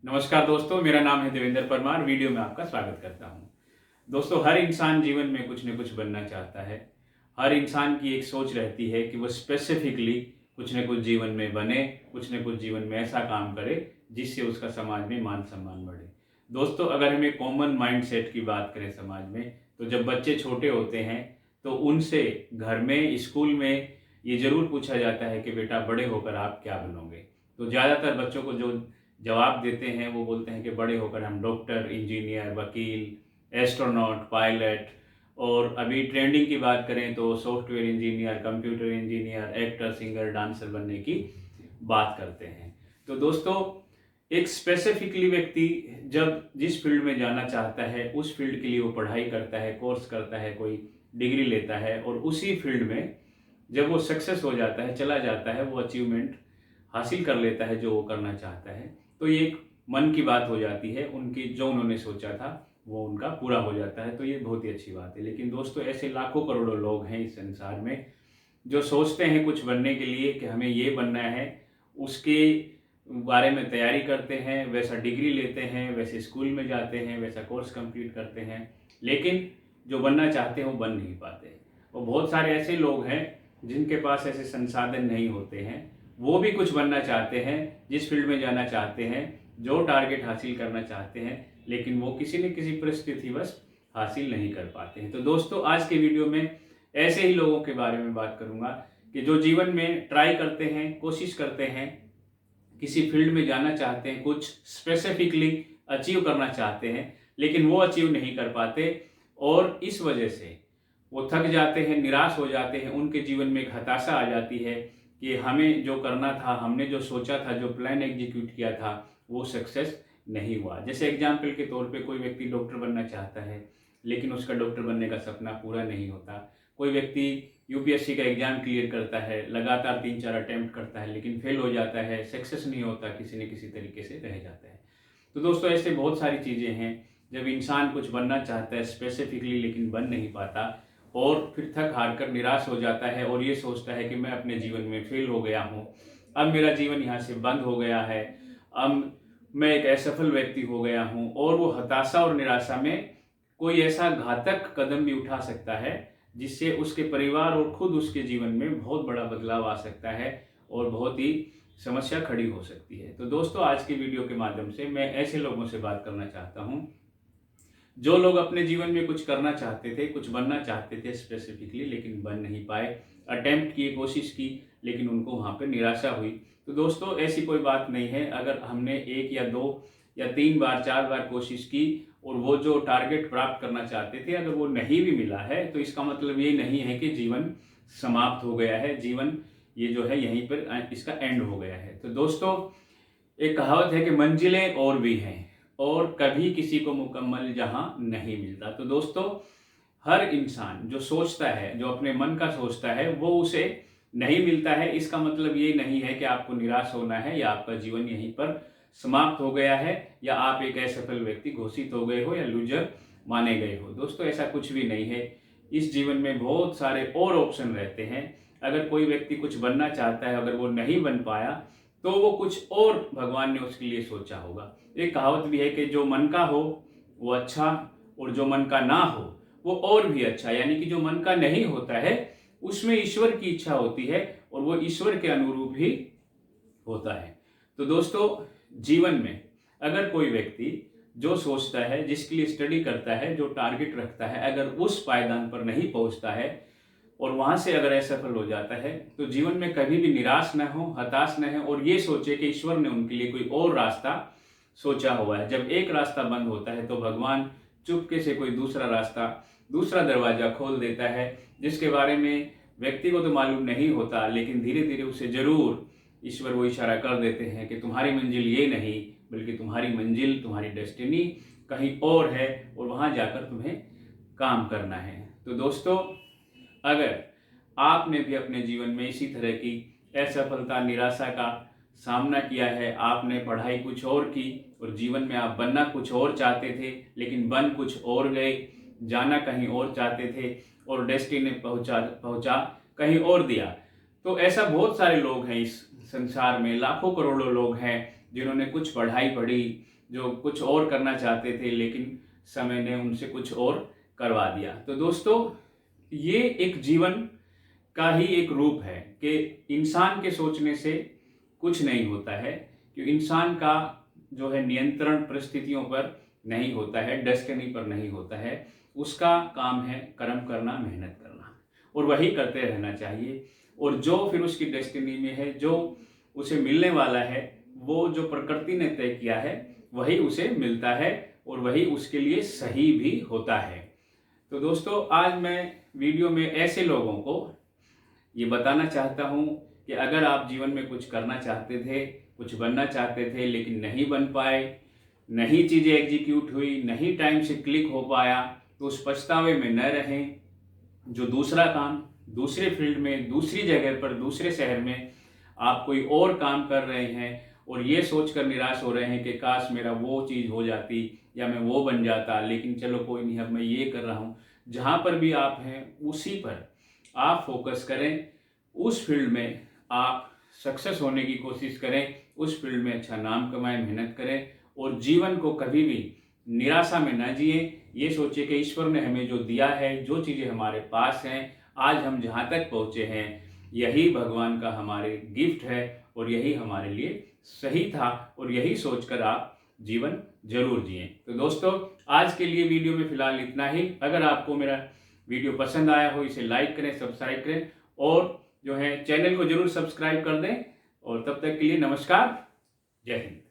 नमस्कार दोस्तों, मेरा नाम है देवेंद्र परमार। वीडियो में आपका स्वागत करता हूं। दोस्तों, हर इंसान जीवन में कुछ न कुछ बनना चाहता है। हर इंसान की एक सोच रहती है कि वो स्पेसिफिकली कुछ न कुछ जीवन में बने, कुछ न कुछ जीवन में ऐसा काम करे जिससे उसका समाज में मान सम्मान बढ़े। दोस्तों, अगर हम एक कॉमन माइंड सेट की बात करें समाज में, तो जब बच्चे छोटे होते हैं तो उनसे घर में, स्कूल में ये ज़रूर पूछा जाता है कि बेटा बड़े होकर आप क्या बनोगे। तो ज़्यादातर बच्चों को जो जवाब देते हैं वो बोलते हैं कि बड़े होकर हम डॉक्टर, इंजीनियर, वकील, एस्ट्रोनॉट, पायलट, और अभी ट्रेंडिंग की बात करें तो software engineer, computer engineer, actor, singer, dancer बनने की बात करते हैं। तो दोस्तों, एक स्पेसिफिकली व्यक्ति जब जिस फील्ड में जाना चाहता है उस फील्ड के लिए वो पढ़ाई करता है, कोर्स करता है, कोई डिग्री लेता है, और उसी फील्ड में जब वो सक्सेस हो जाता है, चला जाता है, वो अचीवमेंट हासिल कर लेता है जो वो करना चाहता है, तो ये एक मन की बात हो जाती है। उनकी जो उन्होंने सोचा था वो उनका पूरा हो जाता है, तो ये बहुत ही अच्छी बात है। लेकिन दोस्तों, ऐसे लाखों करोड़ों लोग हैं इस संसार में जो सोचते हैं कुछ बनने के लिए कि हमें ये बनना है, उसके बारे में तैयारी करते हैं, वैसा डिग्री लेते हैं, वैसे स्कूल में जाते हैं, वैसा कोर्स कंप्लीट करते हैं, लेकिन जो बनना चाहते हैं वो बन नहीं पाते। और बहुत सारे ऐसे लोग हैं जिनके पास ऐसे संसाधन नहीं होते हैं, वो भी कुछ बनना चाहते हैं, जिस फील्ड में जाना चाहते हैं, जो टारगेट हासिल करना चाहते हैं, लेकिन वो किसी न किसी परिस्थितिवश हासिल नहीं कर पाते हैं। तो दोस्तों, आज के वीडियो में ऐसे ही लोगों के बारे में बात करूंगा कि जो जीवन में ट्राई करते हैं, कोशिश करते हैं, किसी फील्ड में जाना चाहते हैं, कुछ स्पेसिफिकली अचीव करना चाहते हैं, लेकिन वो अचीव नहीं कर पाते और इस वजह से वो थक जाते हैं, निराश हो जाते हैं। उनके जीवन में एक हताशा आ जाती है कि हमें जो करना था, हमने जो सोचा था, जो प्लान एग्जीक्यूट किया था, वो सक्सेस नहीं हुआ। जैसे एग्जाम्पल के तौर पे कोई व्यक्ति डॉक्टर बनना चाहता है, लेकिन उसका डॉक्टर बनने का सपना पूरा नहीं होता। कोई व्यक्ति यूपीएससी का एग्जाम क्लियर करता है, लगातार 3-4 अटेम्प्ट करता है, लेकिन फेल हो जाता है, सक्सेस नहीं होता, किसी न किसी तरीके से रह जाता है। तो दोस्तों, ऐसे बहुत सारी चीज़ें हैं जब इंसान कुछ बनना चाहता है स्पेसिफिकली, लेकिन बन नहीं पाता और फिर थक हार कर निराश हो जाता है और ये सोचता है कि मैं अपने जीवन में फेल हो गया हूँ, अब मेरा जीवन यहाँ से बंद हो गया है, अब मैं एक असफल व्यक्ति हो गया हूँ। और वो हताशा और निराशा में कोई ऐसा घातक कदम भी उठा सकता है जिससे उसके परिवार और खुद उसके जीवन में बहुत बड़ा बदलाव आ सकता है और बहुत ही समस्या खड़ी हो सकती है। तो दोस्तों, आज के वीडियो के माध्यम से मैं ऐसे लोगों से बात करना चाहता हूँ जो लोग अपने जीवन में कुछ करना चाहते थे, कुछ बनना चाहते थे स्पेसिफिकली, लेकिन बन नहीं पाए। अटेम्प्ट किए, कोशिश की, लेकिन उनको वहाँ पे निराशा हुई। तो दोस्तों, ऐसी कोई बात नहीं है। अगर हमने 1 या 2 या 3 बार, 4 बार कोशिश की और वो जो टारगेट प्राप्त करना चाहते थे अगर वो नहीं भी मिला है, तो इसका मतलब ये नहीं है कि जीवन समाप्त हो गया है, जीवन ये जो है यहीं पर इसका एंड हो गया है। तो दोस्तों, एक कहावत है कि मंजिलें और भी हैं और कभी किसी को मुकम्मल जहां नहीं मिलता। तो दोस्तों, हर इंसान जो सोचता है, जो अपने मन का सोचता है, वो उसे नहीं मिलता है। इसका मतलब ये नहीं है कि आपको निराश होना है या आपका जीवन यहीं पर समाप्त हो गया है या आप एक असफल व्यक्ति घोषित हो गए हो या लूजर माने गए हो। दोस्तों, ऐसा कुछ भी नहीं है। इस जीवन में बहुत सारे और ऑप्शन रहते हैं। अगर कोई व्यक्ति कुछ बनना चाहता है, अगर वो नहीं बन पाया, तो वो कुछ और भगवान ने उसके लिए सोचा होगा। एक कहावत भी है कि जो मन का हो वो अच्छा और जो मन का ना हो वो और भी अच्छा। यानी कि जो मन का नहीं होता है उसमें ईश्वर की इच्छा होती है और वो ईश्वर के अनुरूप ही होता है। तो दोस्तों, जीवन में अगर कोई व्यक्ति जो सोचता है, जिसके लिए स्टडी करता है, जो टारगेट रखता है, अगर उस पायदान पर नहीं पहुंचता है और वहां से अगर असफल हो जाता है, तो जीवन में कभी भी निराश न हो, हताश न हो और ये सोचे कि ईश्वर ने उनके लिए कोई और रास्ता सोचा हुआ है। जब एक रास्ता बंद होता है तो भगवान चुपके से कोई दूसरा रास्ता, दूसरा दरवाजा खोल देता है, जिसके बारे में व्यक्ति को तो मालूम नहीं होता, लेकिन धीरे धीरे उसे जरूर ईश्वर वो इशारा कर देते हैं कि तुम्हारी मंजिल ये नहीं, बल्कि तुम्हारी मंजिल, तुम्हारी डेस्टिनी कहीं और है और वहां जाकर तुम्हें काम करना है। तो दोस्तों, अगर आपने भी अपने जीवन में इसी तरह की असफलता, निराशा का सामना किया है, आपने पढ़ाई कुछ और की और जीवन में आप बनना कुछ और चाहते थे, लेकिन बन कुछ और गए, जाना कहीं और चाहते थे और डेस्टिनी पहुंचा पहुंचा कहीं और दिया, तो ऐसा बहुत सारे लोग हैं इस संसार में, लाखों करोड़ों लोग हैं जिन्होंने कुछ पढ़ाई पढ़ी, जो कुछ और करना चाहते थे लेकिन समय ने उनसे कुछ और करवा दिया। तो दोस्तों, ये एक जीवन का ही एक रूप है कि इंसान के सोचने से कुछ नहीं होता है, कि इंसान का जो है नियंत्रण परिस्थितियों पर नहीं होता है, डेस्टिनी पर नहीं होता है। उसका काम है कर्म करना, मेहनत करना, और वही करते रहना चाहिए। और जो फिर उसकी डेस्टिनी में है, जो उसे मिलने वाला है, वो जो प्रकृति ने तय किया है वही उसे मिलता है और वही उसके लिए सही भी होता है। तो दोस्तों, आज मैं वीडियो में ऐसे लोगों को ये बताना चाहता हूँ कि अगर आप जीवन में कुछ करना चाहते थे, कुछ बनना चाहते थे लेकिन नहीं बन पाए, नहीं चीज़ें एग्जीक्यूट हुई, नहीं टाइम से क्लिक हो पाया, तो उस पछतावे में न रहें। जो दूसरा काम दूसरे फील्ड में, दूसरी जगह पर, दूसरे शहर में आप कोई और काम कर रहे हैं और ये सोचकर निराश हो रहे हैं कि काश मेरा वो चीज़ हो जाती या मैं वो बन जाता, लेकिन चलो कोई नहीं, अब मैं ये कर रहा हूँ। जहाँ पर भी आप हैं उसी पर आप फोकस करें, उस फील्ड में आप सक्सेस होने की कोशिश करें, उस फील्ड में अच्छा नाम कमाएं, मेहनत करें और जीवन को कभी भी निराशा में ना जिए। ये सोचिए कि ईश्वर ने हमें जो दिया है, जो चीज़ें हमारे पास हैं, आज हम जहाँ तक पहुँचे हैं, यही भगवान का हमारे गिफ्ट है और यही हमारे लिए सही था, और यही सोचकर आप जीवन जरूर जिए। तो दोस्तों, आज के लिए वीडियो में फिलहाल इतना ही। अगर आपको मेरा वीडियो पसंद आया हो, इसे लाइक करें, सब्सक्राइब करें और जो है चैनल को जरूर सब्सक्राइब कर दें। और तब तक के लिए नमस्कार, जय हिंद।